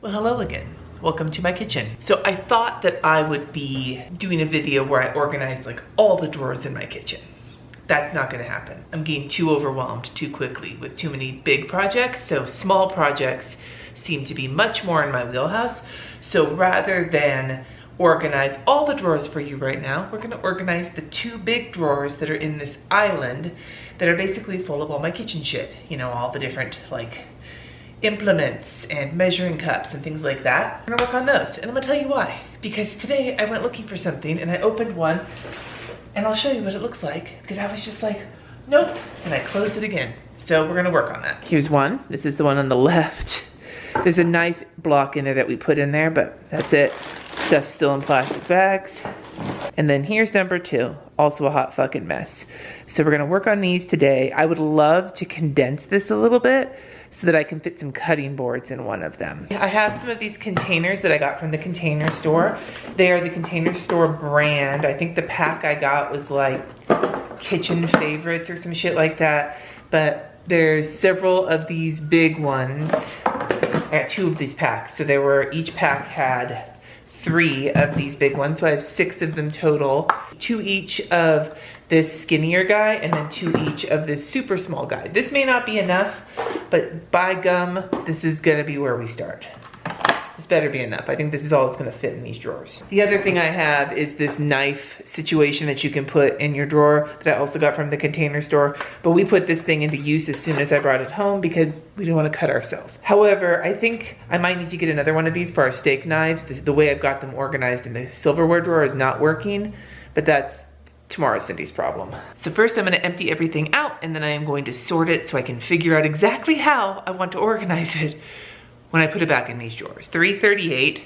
Well, hello again. Welcome to my kitchen. So I thought that I would be doing a video where I organize like all the drawers in my kitchen. That's not gonna happen. I'm getting too overwhelmed too quickly with too many big projects, so small projects seem to be much more in my wheelhouse. So rather than organize all the drawers for you right now, we're gonna organize the two big drawers that are in this island that are basically full of all my kitchen shit. You know, all the different like implements and measuring cups and things like that. I'm gonna work on those, and I'm gonna tell you why. Because today I went looking for something and I opened one, and I'll show you what it looks like, because I was just like, nope, and I closed it again. So we're gonna work on that. Here's one. This is the one on the left. There's a knife block in there that we put in there, but that's it. Stuff's still in plastic bags. And then here's number two, also a hot fucking mess. So we're gonna work on these today. I would love to condense this a little bit so that I can fit some cutting boards in one of them. I have some of these containers that I got from the Container Store. They are the Container Store brand. I think the pack I got was like Kitchen Favorites or some shit like that. But there's several of these big ones. I got two of these packs. So there were, each pack had 3 of these big ones. So I have 6 of them total. 2 each of this skinnier guy, and then 2 each of this super small guy. This may not be enough, but by gum, this is gonna be where we start. This better be enough. I think this is all that's gonna fit in these drawers. The other thing I have is this knife situation that you can put in your drawer that I also got from the Container Store, but we put this thing into use as soon as I brought it home because we didn't wanna cut ourselves. However, I think I might need to get another one of these for our steak knives. The way I've got them organized in the silverware drawer is not working, but that's tomorrow's Cindy's problem. So first I'm gonna empty everything out, and then I am going to sort it so I can figure out exactly how I want to organize it when I put it back in these drawers. 3:38,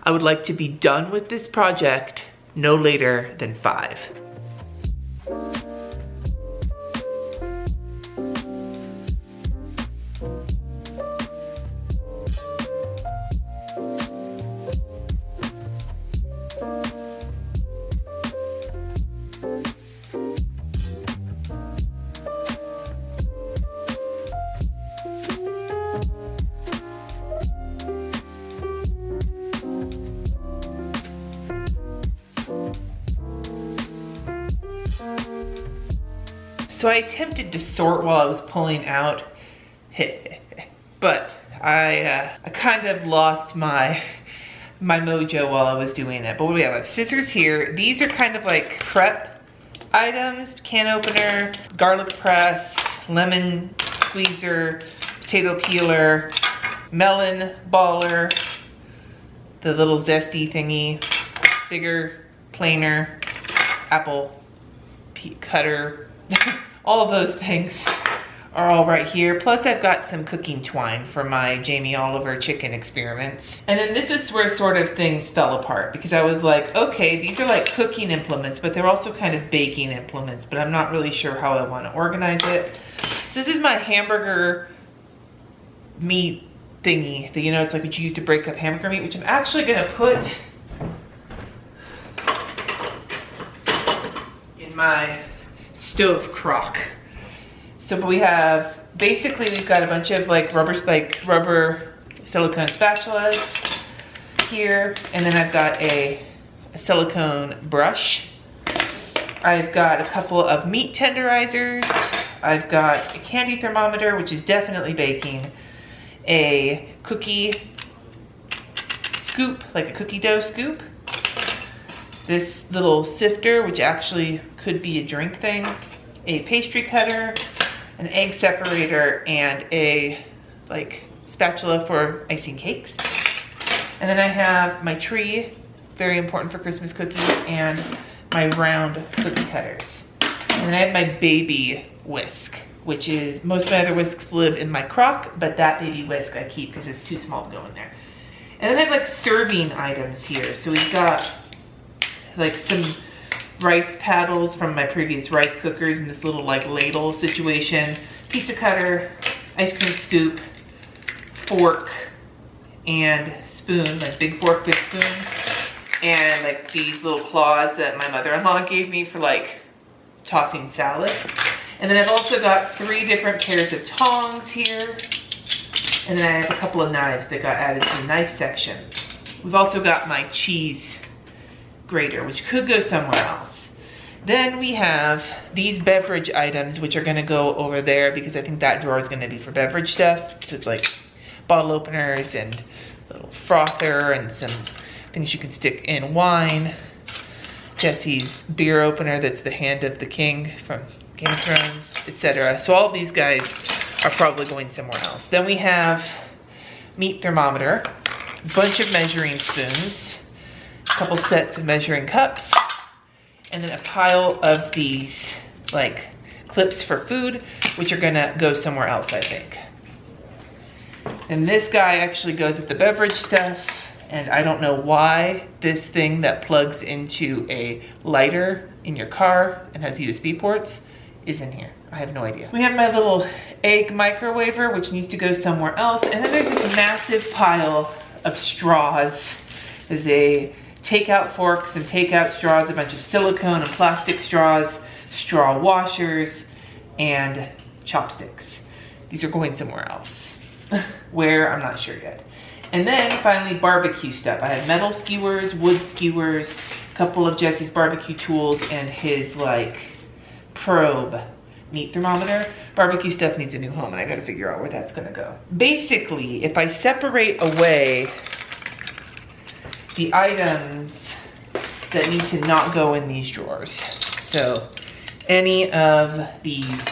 I would like to be done with this project no later than 5. So I attempted to sort while I was pulling out, but I kind of lost my mojo while I was doing it. But what do we have? I have scissors here. These are kind of like prep items: can opener, garlic press, lemon squeezer, potato peeler, melon baller, the little zesty thingy, bigger planer, apple cutter. All of those things are all right here. Plus I've got some cooking twine for my Jamie Oliver chicken experiments. And then this is where sort of things fell apart, because I was like, okay, these are like cooking implements, but they're also kind of baking implements, but I'm not really sure how I want to organize it. So this is my hamburger meat thingy that, you know, it's like what you use to break up hamburger meat, which I'm actually gonna put in my stove crock. So we have, basically we've got a bunch of like rubber silicone spatulas here, and then I've got a silicone brush. I've got a couple of meat tenderizers. I've got a candy thermometer, which is definitely baking, a cookie scoop, like a cookie dough scoop, this little sifter, which actually could be a drink thing, a pastry cutter, an egg separator, and a like spatula for icing cakes. And then I have my tree, very important for Christmas cookies, and my round cookie cutters. And then I have my baby whisk, which is, most of my other whisks live in my crock, but that baby whisk I keep because it's too small to go in there. And then I have like serving items here. So we've got like some rice paddles from my previous rice cookers in this little like ladle situation, pizza cutter, ice cream scoop, fork, and spoon, like big fork, big spoon, and like these little claws that my mother-in-law gave me for like tossing salad. And then I've also got 3 different pairs of tongs here. And then I have a couple of knives that got added to the knife section. We've also got my cheese grater, which could go somewhere else. Then we have these beverage items, which are gonna go over there because I think that drawer is gonna be for beverage stuff. So it's like bottle openers and a little frother and some things you can stick in wine. Jesse's beer opener, that's the Hand of the King from Game of Thrones, etc. So all of these guys are probably going somewhere else. Then we have meat thermometer, a bunch of measuring spoons, a couple sets of measuring cups, and then a pile of these like clips for food, which are gonna go somewhere else, I think. And this guy actually goes with the beverage stuff, and I don't know why this thing that plugs into a lighter in your car and has USB ports is in here. I have no idea. We have my little egg microwaver, which needs to go somewhere else. And then there's this massive pile of straws. There's a takeout forks and takeout straws, a bunch of silicone and plastic straws, straw washers, and chopsticks. These are going somewhere else. Where, I'm not sure yet. And then finally barbecue stuff. I have metal skewers, wood skewers, a couple of Jesse's barbecue tools, and his like probe meat thermometer. Barbecue stuff needs a new home and I gotta figure out where that's gonna go. Basically, if I separate away the items that need to not go in these drawers, so any of these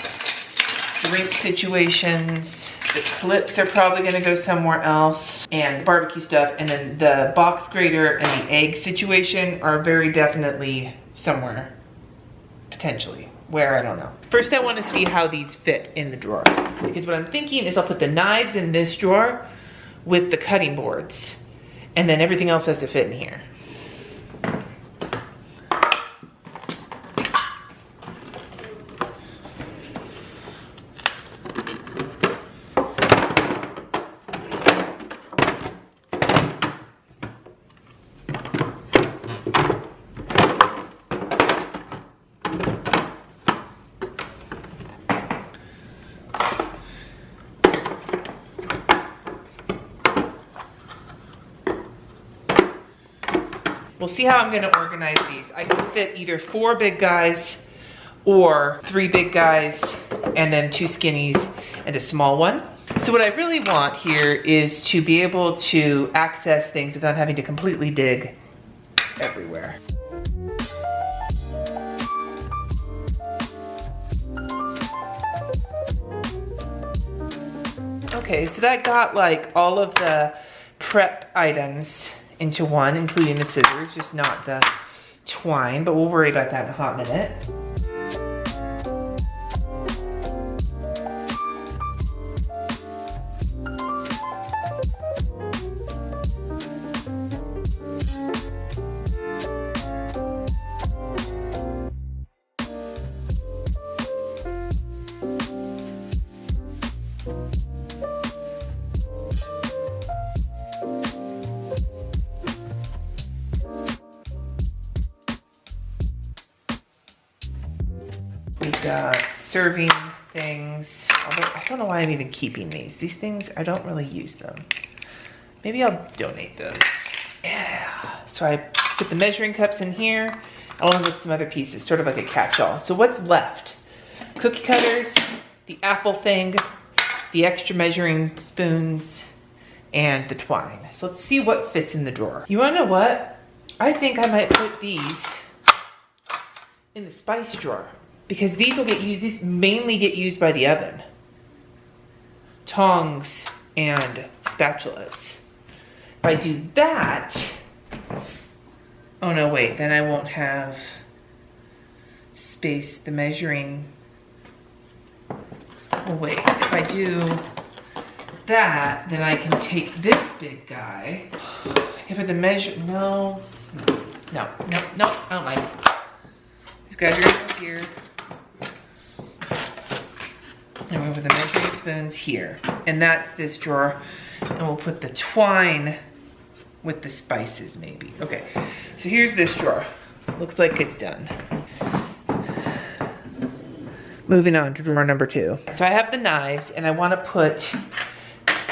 drink situations, the clips are probably gonna go somewhere else, and the barbecue stuff, and then the box grater and the egg situation are very definitely somewhere, potentially. Where, I don't know. First I wanna see how these fit in the drawer, because what I'm thinking is I'll put the knives in this drawer with the cutting boards, and then everything else has to fit in here. We'll see how I'm gonna organize these. I can fit either 4 big guys or 3 big guys and then 2 skinnies and a small one. So what I really want here is to be able to access things without having to completely dig everywhere. Okay, so that got like all of the prep items into one, including the scissors, just not the twine, but we'll worry about that in a hot minute. We've got serving things. Although I don't know why I'm even keeping these. These things, I don't really use them. Maybe I'll donate those. Yeah. So I put the measuring cups in here, along with some other pieces, sort of like a catch-all. So what's left? Cookie cutters, the apple thing, the extra measuring spoons, and the twine. So let's see what fits in the drawer. You wanna know what? I think I might put these in the spice drawer, because these will get used, these mainly get used by the oven. Tongs and spatulas. If I do that, oh no, wait, then I won't have space, the measuring. Oh wait, if I do that, then I can take this big guy. I can put the measure, no, I don't like it. These guys are over here. And we'll put the measuring spoons here. And that's this drawer. And we'll put the twine with the spices maybe. Okay, so here's this drawer. Looks like it's done. Moving on to drawer number 2. So I have the knives and I want to put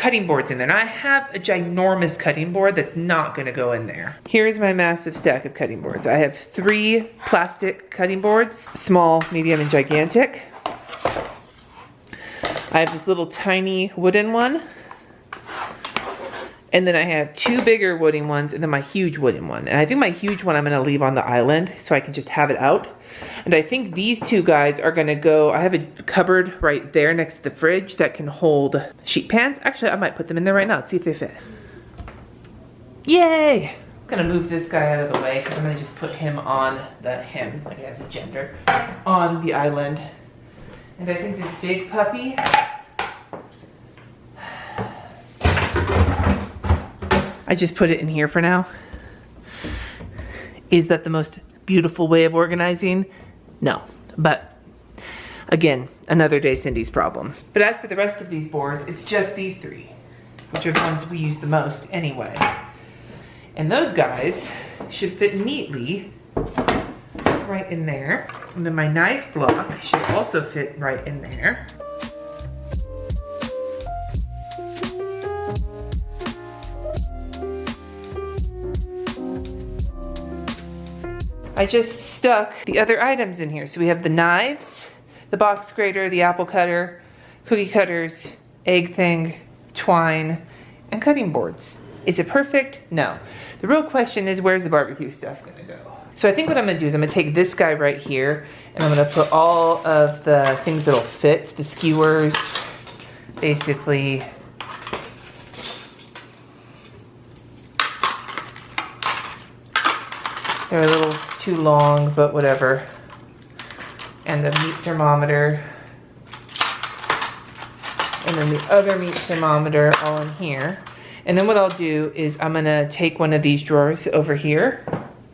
cutting boards in there. And I have a ginormous cutting board that's not gonna go in there. Here's my massive stack of cutting boards. I have 3 plastic cutting boards, small, medium, and gigantic. I have this little tiny wooden one. And then I have 2 bigger wooden ones and then my huge wooden one. And I think my huge one I'm gonna leave on the island so I can just have it out. And I think these 2 guys are gonna go, I have a cupboard right there next to the fridge that can hold sheet pans. Actually, I might put them in there right now, see if they fit. Yay! I'm gonna move this guy out of the way because I'm gonna just put him on him, like it has a gender, on the island. And I think this big puppy, I just put it in here for now. Is that the most beautiful way of organizing? No, but again, another day Cindy's problem. But as for the rest of these boards, it's just these 3, which are the ones we use the most anyway. And those guys should fit neatly right in there. And then my knife block should also fit right in there. I just stuck the other items in here. So we have the knives, the box grater, the apple cutter, cookie cutters, egg thing, twine, and cutting boards. Is it perfect? No. The real question is, where's the barbecue stuff gonna go? So I think what I'm gonna do is I'm gonna take this guy right here and I'm gonna put all of the things that'll fit, the skewers, basically. They're a little too long, but whatever. And the meat thermometer. And then the other meat thermometer all in here. And then what I'll do is I'm gonna take one of these drawers over here.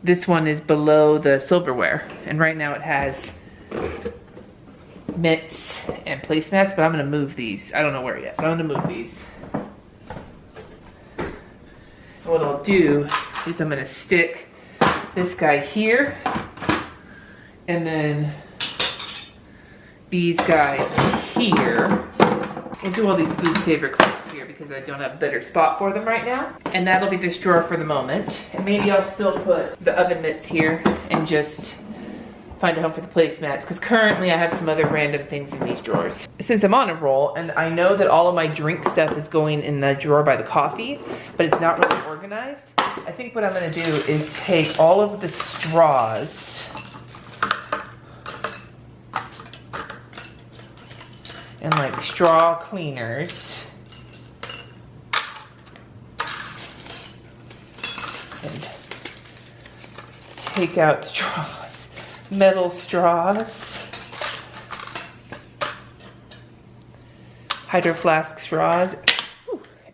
This one is below the silverware. And right now it has mitts and placemats, but I'm gonna move these. I don't know where yet, but I'm gonna move these. And what I'll do is I'm gonna stick this guy here, and then these guys here. We'll do all these food saver clips here because I don't have a better spot for them right now. And that'll be this drawer for the moment. And maybe I'll still put the oven mitts here and just find a home for the placemats, because currently I have some other random things in these drawers. Since I'm on a roll, and I know that all of my drink stuff is going in the drawer by the coffee, but it's not really organized, I think what I'm gonna do is take all of the straws and like straw cleaners and take out straws, metal straws, hydro flask straws,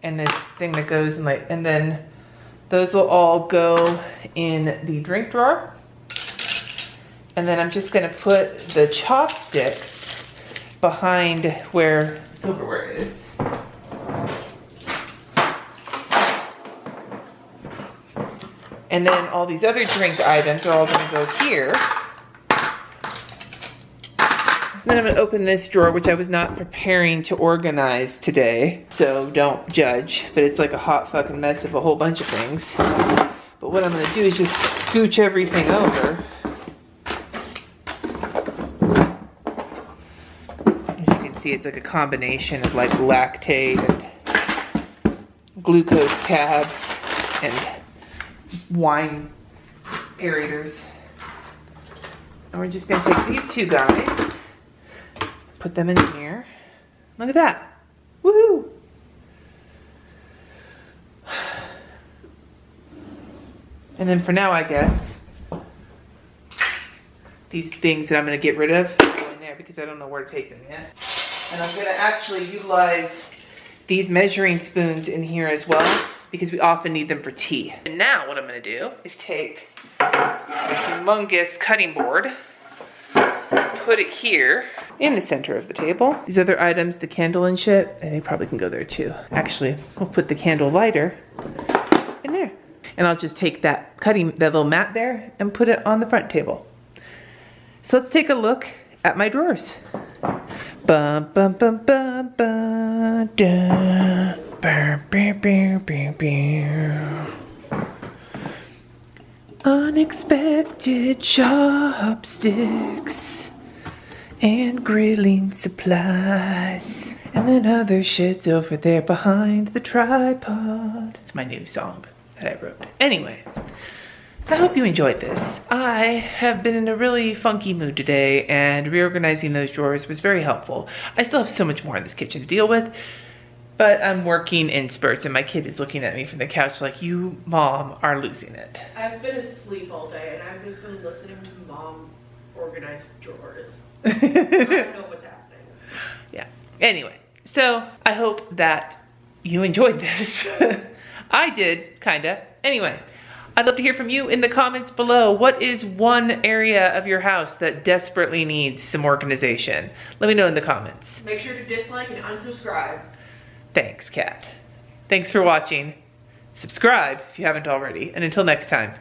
and this thing that goes in like, and then those will all go in the drink drawer. And then I'm just gonna put the chopsticks behind where silverware is. And then all these other drink items are all gonna go here. Then I'm gonna open this drawer, which I was not preparing to organize today, so don't judge, but it's like a hot fucking mess of a whole bunch of things. But what I'm gonna do is just scooch everything over. As you can see, it's like a combination of like lactate and glucose tabs and wine aerators. And we're just gonna take these 2 guys, put them in here. Look at that. Woohoo! And then for now, I guess, these things that I'm gonna get rid of go in there because I don't know where to take them yet. And I'm gonna actually utilize these measuring spoons in here as well because we often need them for tea. And now what I'm gonna do is take a humongous cutting board, put it here in the center of the table. These other items, the candle and shit, they probably can go there too. Actually, we'll put the candle lighter in there. And I'll just take that little mat there and put it on the front table. So let's take a look at my drawers. Bum, bum, bum, bum, bum, da. Unexpected chopsticks and grilling supplies. And then other shit's over there behind the tripod. It's my new song that I wrote. Anyway, I hope you enjoyed this. I have been in a really funky mood today, and reorganizing those drawers was very helpful. I still have so much more in this kitchen to deal with, but I'm working in spurts, and my kid is looking at me from the couch like, you, Mom, are losing it. I've been asleep all day, and I've just been listening to Mom organize drawers. I don't know what's happening. Yeah. Anyway, so I hope that you enjoyed this. I did, kinda. Anyway, I'd love to hear from you in the comments below. What is one area of your house that desperately needs some organization? Let me know in the comments. Make sure to dislike and unsubscribe. Thanks, Kat. Thanks for watching. Subscribe if you haven't already. And until next time.